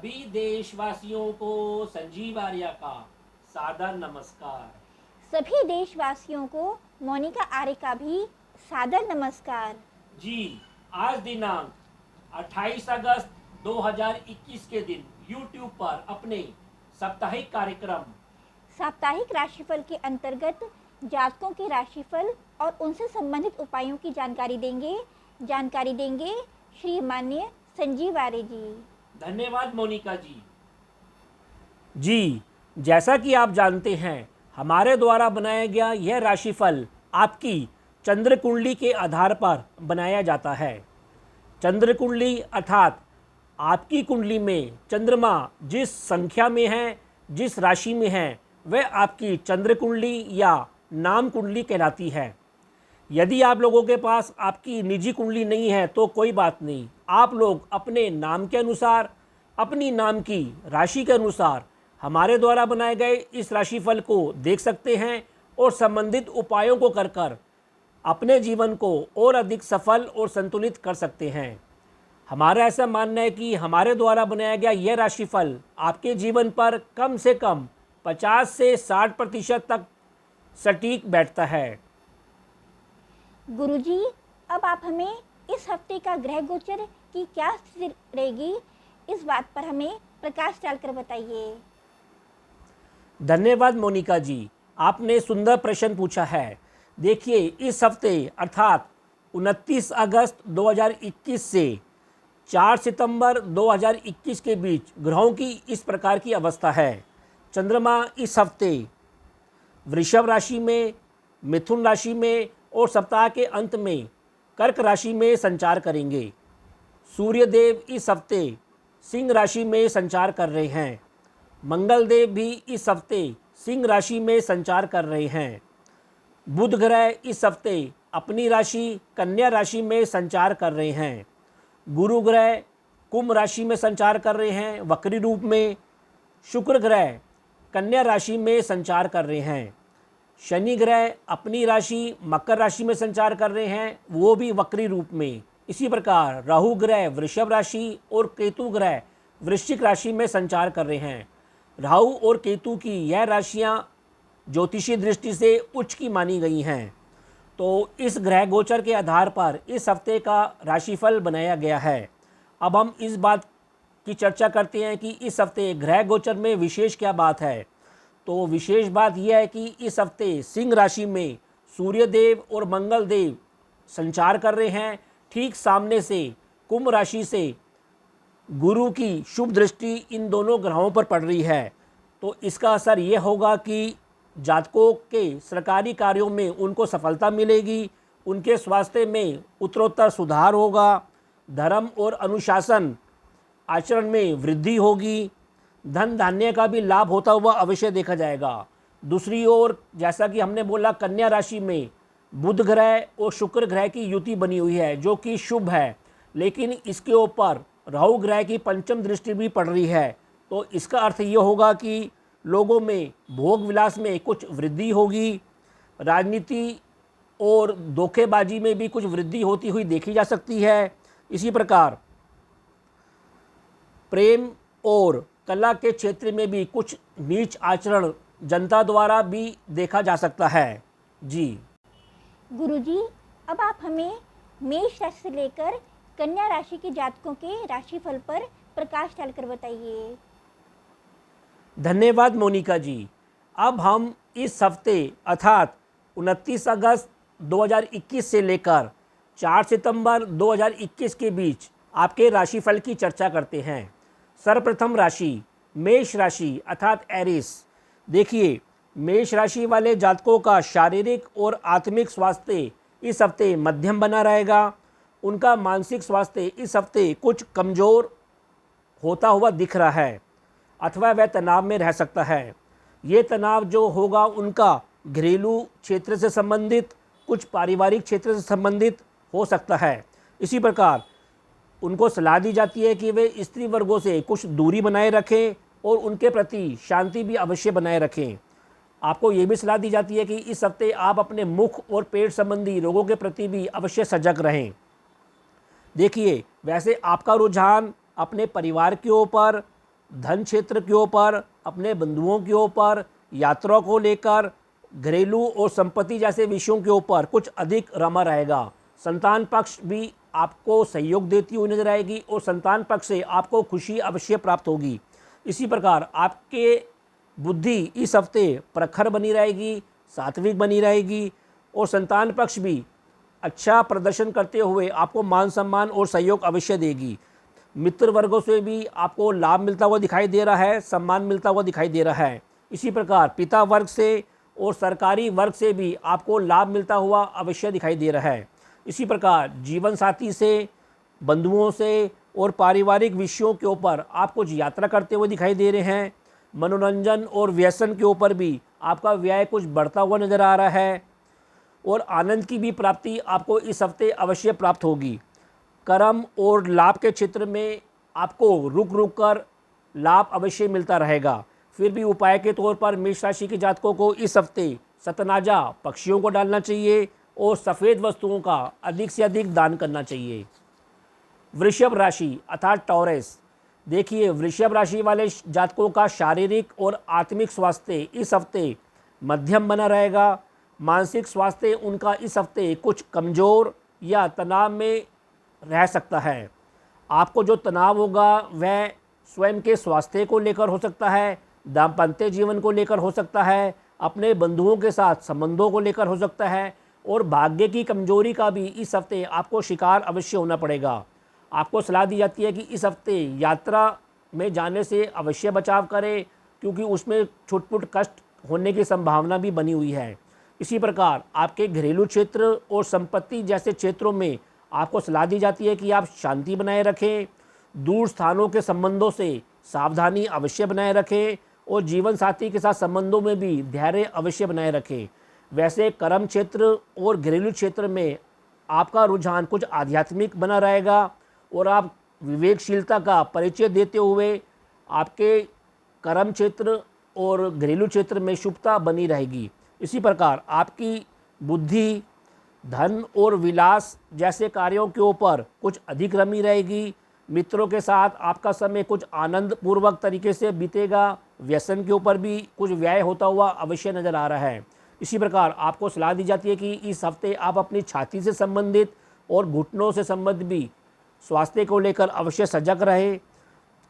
सभी देशवासियों को संजीव आर्य का सादर नमस्कार। सभी देशवासियों को मोनिका आर्य का भी सादर नमस्कार। जी, आज दिनांक 28 अगस्त 2021 के दिन YouTube पर अपने साप्ताहिक कार्यक्रम साप्ताहिक राशिफल के अंतर्गत जातकों के राशिफल और उनसे संबंधित उपायों की जानकारी देंगे श्री माननीय संजीव आर्य जी। धन्यवाद मोनिका जी। जी, जैसा कि आप जानते हैं, हमारे द्वारा बनाया गया यह राशिफल आपकी चंद्र कुंडली के आधार पर बनाया जाता है। चंद्र कुंडली अर्थात आपकी कुंडली में चंद्रमा जिस संख्या में है, जिस राशि में है, वह आपकी चंद्र कुंडली या नाम कुंडली कहलाती है। यदि आप लोगों के पास आपकी निजी कुंडली नहीं है तो कोई बात नहीं, आप लोग अपने नाम के अनुसार, अपनी नाम की राशि के अनुसार हमारे द्वारा बनाए गए इस राशिफल को देख सकते हैं और संबंधित उपायों को कर अपने जीवन को और अधिक सफल और संतुलित कर सकते हैं। हमारा ऐसा मानना है कि हमारे द्वारा बनाया गया यह राशिफल आपके जीवन पर कम से कम 50 से 60% तक सटीक बैठता है। गुरुजी, अब आप हमें इस हफ्ते का ग्रह गोचर की क्या स्थिति रहेगी, इस बात पर हमें प्रकाश डालकर बताइए। धन्यवाद मोनिका जी, आपने सुंदर प्रश्न पूछा है। देखिए, इस हफ्ते अर्थात 29 अगस्त 2021 से 4 सितंबर 2021 के बीच ग्रहों की इस प्रकार की अवस्था है। चंद्रमा इस हफ्ते वृषभ राशि में, मिथुन राशि में और सप्ताह के अंत में कर्क राशि में संचार करेंगे। सूर्य देव इस हफ्ते सिंह राशि में संचार कर रहे हैं। मंगल देव भी इस हफ्ते सिंह राशि में संचार कर रहे हैं। बुध ग्रह इस हफ्ते अपनी राशि कन्या राशि में संचार कर रहे हैं। गुरु ग्रह कुंभ राशि में संचार कर रहे हैं वक्री रूप में। शुक्र ग्रह कन्या राशि में संचार कर रहे हैं। शनि ग्रह अपनी राशि मकर राशि में संचार कर रहे हैं, वो भी वक्री रूप में। इसी प्रकार राहु ग्रह वृषभ राशि और केतु ग्रह वृश्चिक राशि में संचार कर रहे हैं। राहु और केतु की यह राशियां ज्योतिषीय दृष्टि से उच्च की मानी गई हैं। तो इस ग्रह गोचर के आधार पर इस हफ्ते का राशिफल बनाया गया है। अब हम इस बात की चर्चा करते हैं कि इस हफ्ते ग्रह गोचर में विशेष क्या बात है। तो विशेष बात यह है कि इस हफ्ते सिंह राशि में सूर्य देव और मंगल देव संचार कर रहे हैं। ठीक सामने से कुंभ राशि से गुरु की शुभ दृष्टि इन दोनों ग्रहों पर पड़ रही है। तो इसका असर ये होगा कि जातकों के सरकारी कार्यों में उनको सफलता मिलेगी, उनके स्वास्थ्य में उत्तरोत्तर सुधार होगा, धर्म और अनुशासन आचरण में वृद्धि होगी, धन धान्य का भी लाभ होता हुआ अवश्य देखा जाएगा। दूसरी ओर जैसा कि हमने बोला, कन्या राशि में बुध ग्रह और शुक्र ग्रह की युति बनी हुई है जो कि शुभ है, लेकिन इसके ऊपर राहु ग्रह की पंचम दृष्टि भी पड़ रही है। तो इसका अर्थ ये होगा कि लोगों में भोग विलास में कुछ वृद्धि होगी, राजनीति और धोखेबाजी में भी कुछ वृद्धि होती हुई देखी जा सकती है। इसी प्रकार प्रेम और कला के क्षेत्र में भी कुछ नीच आचरण जनता द्वारा भी देखा जा सकता है। जी गुरुजी, अब आप हमें मेष राशि से लेकर कन्या राशि के जातकों के राशिफल पर प्रकाश डालकर बताइए। धन्यवाद मोनिका जी। अब हम इस हफ्ते अर्थात 29 अगस्त 2021 से लेकर 4 सितंबर 2021 के बीच आपके राशिफल की चर्चा करते हैं। सर्वप्रथम राशि मेष राशि अर्थात एरिस। देखिए, मेष राशि वाले जातकों का शारीरिक और आत्मिक स्वास्थ्य इस हफ्ते मध्यम बना रहेगा। उनका मानसिक स्वास्थ्य इस हफ्ते कुछ कमज़ोर होता हुआ दिख रहा है अथवा वह तनाव में रह सकता है। ये तनाव जो होगा उनका घरेलू क्षेत्र से संबंधित, कुछ पारिवारिक क्षेत्र से संबंधित हो सकता है। इसी प्रकार उनको सलाह दी जाती है कि वे स्त्री वर्गों से कुछ दूरी बनाए रखें और उनके प्रति शांति भी अवश्य बनाए रखें। आपको ये भी सलाह दी जाती है कि इस हफ्ते आप अपने मुख और पेट संबंधी रोगों के प्रति भी अवश्य सजग रहें। देखिए, वैसे आपका रुझान अपने परिवार के ऊपर, धन क्षेत्र के ऊपर, अपने बंधुओं के ऊपर, यात्रा को लेकर, घरेलू और संपत्ति जैसे विषयों के ऊपर कुछ अधिक रमा रहेगा। संतान पक्ष भी आपको सहयोग देती हुई नजर आएगी और संतान पक्ष से आपको खुशी अवश्य प्राप्त होगी। इसी प्रकार आपके बुद्धि इस हफ्ते प्रखर बनी रहेगी, सात्विक बनी रहेगी और संतान पक्ष भी अच्छा प्रदर्शन करते हुए आपको मान सम्मान और सहयोग अवश्य देगी। मित्र वर्गों से भी आपको लाभ मिलता हुआ दिखाई दे रहा है, सम्मान मिलता हुआ दिखाई दे रहा है। इसी प्रकार पिता वर्ग से और सरकारी वर्ग से भी आपको लाभ मिलता हुआ अवश्य दिखाई दे रहा है। इसी प्रकार जीवन साथी से, बंधुओं से और पारिवारिक विषयों के ऊपर आप कुछ यात्रा करते हुए दिखाई दे रहे हैं। मनोरंजन और व्यसन के ऊपर भी आपका व्यय कुछ बढ़ता हुआ नज़र आ रहा है और आनंद की भी प्राप्ति आपको इस हफ्ते अवश्य प्राप्त होगी। कर्म और लाभ के क्षेत्र में आपको रुक रुक कर लाभ अवश्य मिलता रहेगा। फिर भी उपाय के तौर पर मेष राशि के जातकों को इस हफ्ते सतनाजा पक्षियों को डालना चाहिए और सफ़ेद वस्तुओं का अधिक से अधिक दान करना चाहिए। वृषभ राशि अर्थात टॉरस, देखिए वृषभ राशि वाले जातकों का शारीरिक और आत्मिक स्वास्थ्य इस हफ्ते मध्यम बना रहेगा। मानसिक स्वास्थ्य उनका इस हफ्ते कुछ कमज़ोर या तनाव में रह सकता है। आपको जो तनाव होगा वह स्वयं के स्वास्थ्य को लेकर हो सकता है, दाम्पत्य जीवन को लेकर हो सकता है, अपने बंधुओं के साथ संबंधों को लेकर हो सकता है और भाग्य की कमजोरी का भी इस हफ्ते आपको शिकार अवश्य होना पड़ेगा। आपको सलाह दी जाती है कि इस हफ्ते यात्रा में जाने से अवश्य बचाव करें क्योंकि उसमें छुटपुट कष्ट होने की संभावना भी बनी हुई है। इसी प्रकार आपके घरेलू क्षेत्र और संपत्ति जैसे क्षेत्रों में आपको सलाह दी जाती है कि आप शांति बनाए रखें, दूर स्थानों के संबंधों से सावधानी अवश्य बनाए रखें और जीवन साथी के साथ संबंधों में भी धैर्य अवश्य बनाए रखें। वैसे कर्म क्षेत्र और घरेलू क्षेत्र में आपका रुझान कुछ आध्यात्मिक बना रहेगा और आप विवेकशीलता का परिचय देते हुए आपके कर्म क्षेत्र और घरेलू क्षेत्र में शुभता बनी रहेगी। इसी प्रकार आपकी बुद्धि धन और विलास जैसे कार्यों के ऊपर कुछ अधिक रमी रहेगी। मित्रों के साथ आपका समय कुछ आनंद पूर्वक तरीके से बीतेगा। व्यसन के ऊपर भी कुछ व्यय होता हुआ अवश्य नज़र आ रहा है। इसी प्रकार आपको सलाह दी जाती है कि इस हफ्ते आप अपनी छाती से संबंधित और घुटनों से संबंधित भी स्वास्थ्य को लेकर अवश्य सजग रहें।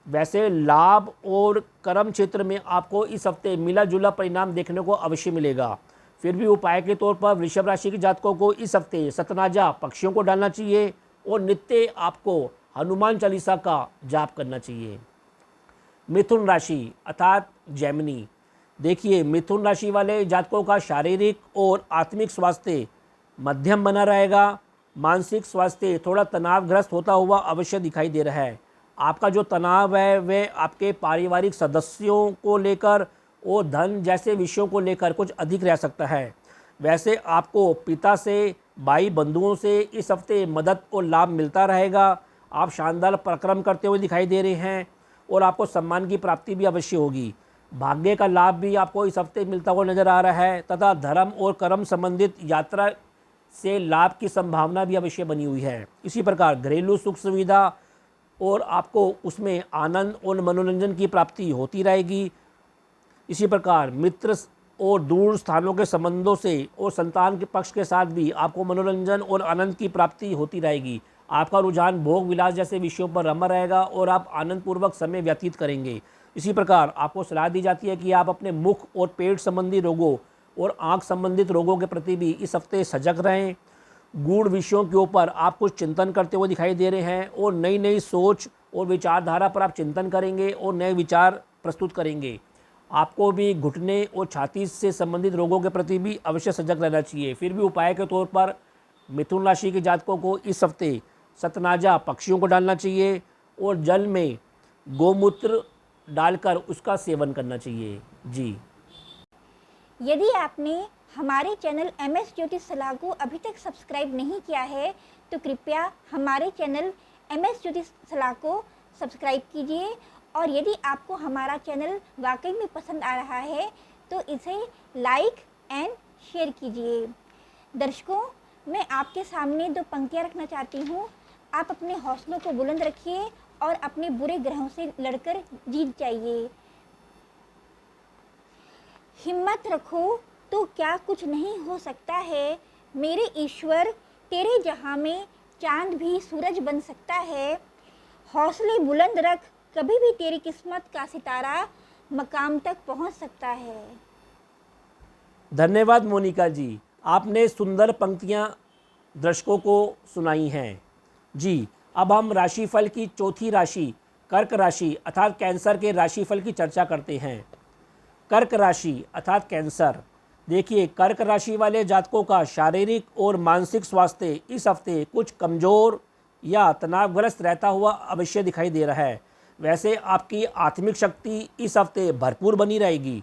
वैसे लाभ और कर्म क्षेत्र में आपको इस हफ्ते मिला जुला परिणाम देखने को अवश्य मिलेगा। फिर भी उपाय के तौर पर वृषभ राशि के जातकों को इस हफ्ते सतनाजा पक्षियों को डालना चाहिए और नित्य आपको हनुमान चालीसा का जाप करना चाहिए। मिथुन राशि अर्थात जेमिनी, देखिए मिथुन राशि वाले जातकों का शारीरिक और आत्मिक स्वास्थ्य मध्यम बना रहेगा। मानसिक स्वास्थ्य थोड़ा तनावग्रस्त होता हुआ अवश्य दिखाई दे रहा है। आपका जो तनाव है वह आपके पारिवारिक सदस्यों को लेकर और धन जैसे विषयों को लेकर कुछ अधिक रह सकता है। वैसे आपको पिता से, भाई बंधुओं से इस हफ्ते मदद और लाभ मिलता रहेगा। आप शानदार पराक्रम करते हुए दिखाई दे रहे हैं और आपको सम्मान की प्राप्ति भी अवश्य होगी। भाग्य का लाभ भी आपको इस हफ्ते मिलता हुआ नजर आ रहा है तथा धर्म और कर्म संबंधित यात्रा से लाभ की संभावना भी अवश्य बनी हुई है। इसी प्रकार घरेलू सुख सुविधा और आपको उसमें आनंद और मनोरंजन की प्राप्ति होती रहेगी। इसी प्रकार मित्र और दूर स्थानों के संबंधों से और संतान के पक्ष के साथ भी आपको मनोरंजन और आनंद की प्राप्ति होती रहेगी। आपका रुझान भोग विलास जैसे विषयों पर रमा रहेगा और आप आनंदपूर्वक समय व्यतीत करेंगे। इसी प्रकार आपको सलाह दी जाती है कि आप अपने मुख और पेट संबंधी रोगों और आंख संबंधित रोगों के प्रति भी इस हफ्ते सजग रहें। गूढ़ विषयों के ऊपर आप कुछ चिंतन करते हुए दिखाई दे रहे हैं और नई नई सोच और विचारधारा पर आप चिंतन करेंगे और नए विचार प्रस्तुत करेंगे। आपको भी घुटने और छाती से संबंधित रोगों के प्रति भी अवश्य सजग रहना चाहिए। फिर भी उपाय के तौर पर मिथुन राशि के जातकों को इस हफ्ते सतनाजा पक्षियों को डालना चाहिए और जल में गोमूत्र डालकर उसका सेवन करना चाहिए। जी, यदि आपने हमारे चैनल MS ज्योतिष सलाह को अभी तक सब्सक्राइब नहीं किया है तो कृपया हमारे चैनल MS ज्योतिष सलाह को सब्सक्राइब कीजिए और यदि आपको हमारा चैनल वाकई में पसंद आ रहा है तो इसे लाइक एंड शेयर कीजिए। दर्शकों, मैं आपके सामने दो पंक्तियाँ रखना चाहती हूँ। आप अपने हौसलों को बुलंद रखिए और अपने बुरे ग्रहों से लड़कर जीत जाइए। हिम्मत रखो तो क्या कुछ नहीं हो सकता है। मेरे ईश्वर, तेरे जहां में चांद भी सूरज बन सकता है। हौसले बुलंद रख, कभी भी तेरी किस्मत का सितारा मकाम तक पहुंच सकता है। धन्यवाद मोनिका जी, आपने सुंदर पंक्तियां दर्शकों को सुनाई हैं। जी, अब हम राशिफल की चौथी राशि कर्क राशि अर्थात कैंसर के राशिफल की चर्चा करते हैं। कर्क राशि अर्थात कैंसर। देखिए, कर्क राशि वाले जातकों का शारीरिक और मानसिक स्वास्थ्य इस हफ्ते कुछ कमज़ोर या तनावग्रस्त रहता हुआ अवश्य दिखाई दे रहा है। वैसे आपकी आत्मिक शक्ति इस हफ्ते भरपूर बनी रहेगी।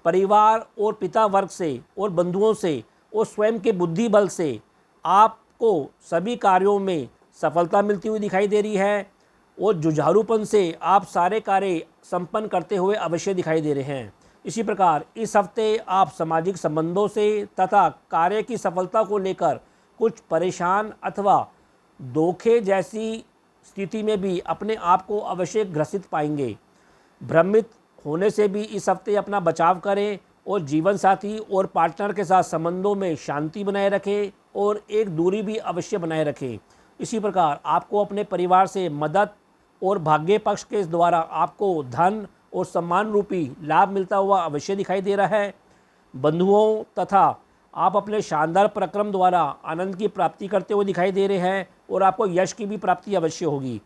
परिवार और पिता वर्ग से और बंधुओं से और स्वयं के बुद्धि बल से आपको सभी कार्यों में सफलता मिलती हुई दिखाई दे रही है और जुझारूपन से आप सारे कार्य संपन्न करते हुए अवश्य दिखाई दे रहे हैं। इसी प्रकार इस हफ्ते आप सामाजिक संबंधों से तथा कार्य की सफलता को लेकर कुछ परेशान अथवा धोखे जैसी स्थिति में भी अपने आप को अवश्य ग्रसित पाएंगे। भ्रमित होने से भी इस हफ्ते अपना बचाव करें और जीवन साथी और पार्टनर के साथ संबंधों में शांति बनाए रखें और एक दूरी भी अवश्य बनाए रखें। इसी प्रकार आपको अपने परिवार से मदद और भाग्य पक्ष के द्वारा आपको धन और सम्मान रूपी लाभ मिलता हुआ अवश्य दिखाई दे रहा है। बंधुओं तथा आप अपने शानदार पराक्रम द्वारा आनंद की प्राप्ति करते हुए दिखाई दे रहे हैं और आपको यश की भी प्राप्ति अवश्य होगी।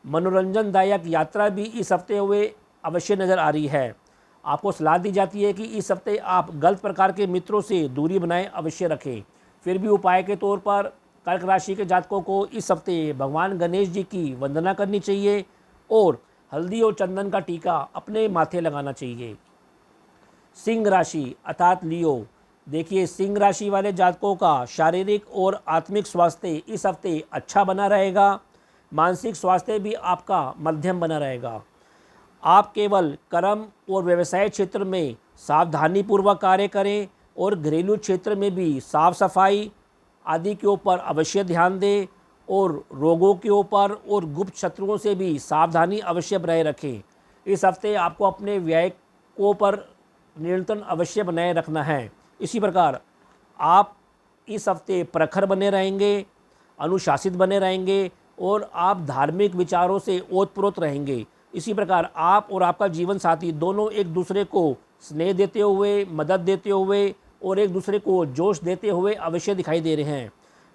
मनोरंजनदायक यात्रा भी इस हफ्ते हुए अवश्य नज़र आ रही है। आपको सलाह दी जाती है कि इस हफ्ते आप गलत प्रकार के मित्रों से दूरी बनाए अवश्य रखें। फिर भी उपाय के तौर पर कर्क राशि के जातकों को इस हफ्ते भगवान गणेश जी की वंदना करनी चाहिए और हल्दी और चंदन का टीका अपने माथे लगाना चाहिए। सिंह राशि अर्थात लियो। देखिए, सिंह राशि वाले जातकों का शारीरिक और आत्मिक स्वास्थ्य इस हफ्ते अच्छा बना रहेगा। मानसिक स्वास्थ्य भी आपका मध्यम बना रहेगा। आप केवल कर्म और व्यवसाय क्षेत्र में सावधानीपूर्वक कार्य करें और घरेलू क्षेत्र में भी साफ सफाई आदि के ऊपर अवश्य ध्यान दें और रोगों के ऊपर और गुप्त शत्रुओं से भी सावधानी अवश्य बनाए रखें। इस हफ्ते आपको अपने व्यय को पर नियंत्रण अवश्य बनाए रखना है। इसी प्रकार आप इस हफ्ते प्रखर बने रहेंगे, अनुशासित बने रहेंगे और आप धार्मिक विचारों से ओतप्रोत रहेंगे। इसी प्रकार आप और आपका जीवन साथी दोनों एक दूसरे को स्नेह देते हुए, मदद देते हुए और एक दूसरे को जोश देते हुए अवश्य दिखाई दे रहे हैं।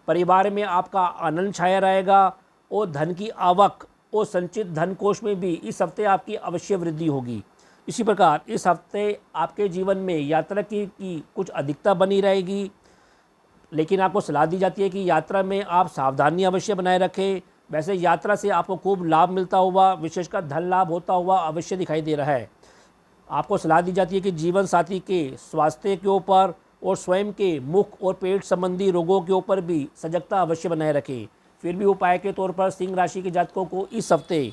परिवार में आपका आनंद छाया रहेगा और धन की आवक और संचित धन कोष में भी इस हफ्ते आपकी अवश्य वृद्धि होगी। इसी प्रकार इस हफ्ते आपके जीवन में यात्रा की कुछ अधिकता बनी रहेगी, लेकिन आपको सलाह दी जाती है कि यात्रा में आप सावधानी अवश्य बनाए रखें। वैसे यात्रा से आपको खूब लाभ मिलता हुआ, विशेषकर धन लाभ होता हुआ अवश्य दिखाई दे रहा है। आपको सलाह दी जाती है कि जीवन साथी के स्वास्थ्य के ऊपर और स्वयं के मुख और पेट संबंधी रोगों के ऊपर भी सजगता अवश्य बनाए रखें। फिर भी उपाय के तौर पर सिंह राशि के जातकों को इस हफ्ते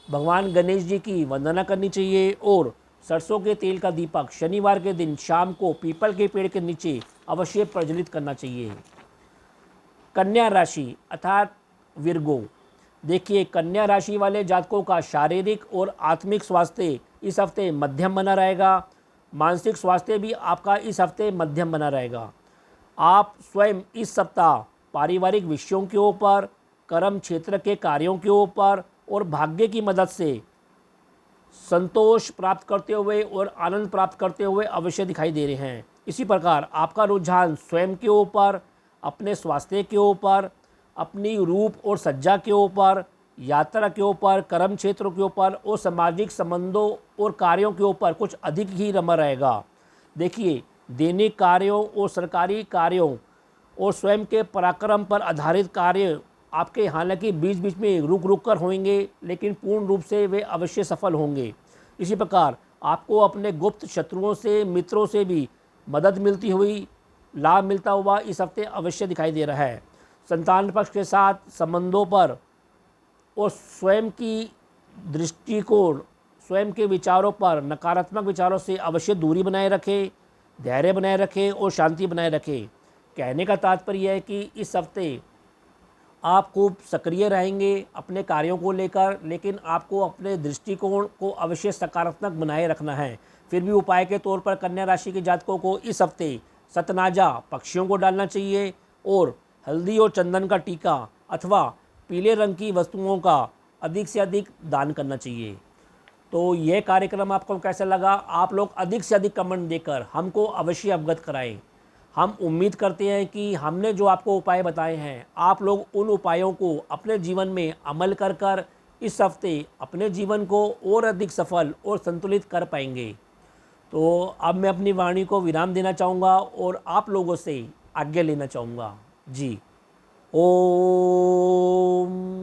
भगवान गणेश जी की वंदना करनी चाहिए और सरसों के तेल का दीपक शनिवार के दिन शाम को पीपल के पेड़ के नीचे अवश्य प्रज्वलित करना चाहिए। कन्या राशि अर्थात विर्गो। देखिए, कन्या राशि वाले जातकों का शारीरिक और आत्मिक स्वास्थ्य इस हफ्ते मध्यम बना रहेगा। मानसिक स्वास्थ्य भी आपका इस हफ्ते मध्यम बना रहेगा। आप स्वयं इस सप्ताह पारिवारिक विषयों के ऊपर, कर्म क्षेत्र के कार्यों के ऊपर और भाग्य की मदद से संतोष प्राप्त करते हुए और आनंद प्राप्त करते हुए अवश्य दिखाई दे रहे हैं। इसी प्रकार आपका रुझान स्वयं के ऊपर, अपने स्वास्थ्य के ऊपर, अपनी रूप और सज्जा के ऊपर, यात्रा के ऊपर, कर्म क्षेत्रों के ऊपर और सामाजिक संबंधों और कार्यों के ऊपर कुछ अधिक ही रमा रहेगा। देखिए, दैनिक कार्यों और सरकारी कार्यों और स्वयं के पराक्रम पर आधारित कार्य आपके हालांकि बीच बीच में रुक रुक कर होंगे, लेकिन पूर्ण रूप से वे अवश्य सफल होंगे। इसी प्रकार आपको अपने गुप्त शत्रुओं से, मित्रों से भी मदद मिलती हुई, लाभ मिलता हुआ इस हफ्ते अवश्य दिखाई दे रहा है। संतान पक्ष के साथ संबंधों पर और स्वयं की दृष्टिकोण, स्वयं के विचारों पर, नकारात्मक विचारों से अवश्य दूरी बनाए रखें, धैर्य बनाए रखें और शांति बनाए रखें। कहने का तात्पर्य है कि इस हफ्ते आप खूब सक्रिय रहेंगे अपने कार्यों को लेकर, लेकिन आपको अपने दृष्टिकोण को अवश्य सकारात्मक बनाए रखना है। फिर भी उपाय के तौर पर कन्या राशि के जातकों को इस हफ्ते सतनाजा पक्षियों को डालना चाहिए और हल्दी और चंदन का टीका अथवा पीले रंग की वस्तुओं का अधिक से अधिक दान करना चाहिए। तो यह कार्यक्रम आपको कैसा लगा? आप लोग अधिक से अधिक कमेंट देकर हमको अवश्य अवगत कराएं। हम उम्मीद करते हैं कि हमने जो आपको उपाय बताए हैं, आप लोग उन उपायों को अपने जीवन में अमल कर कर इस हफ्ते अपने जीवन को और अधिक सफल और संतुलित कर पाएंगे। तो अब मैं अपनी वाणी को विराम देना चाहूँगा और आप लोगों से आज्ञा लेना चाहूँगा। जी, ओम।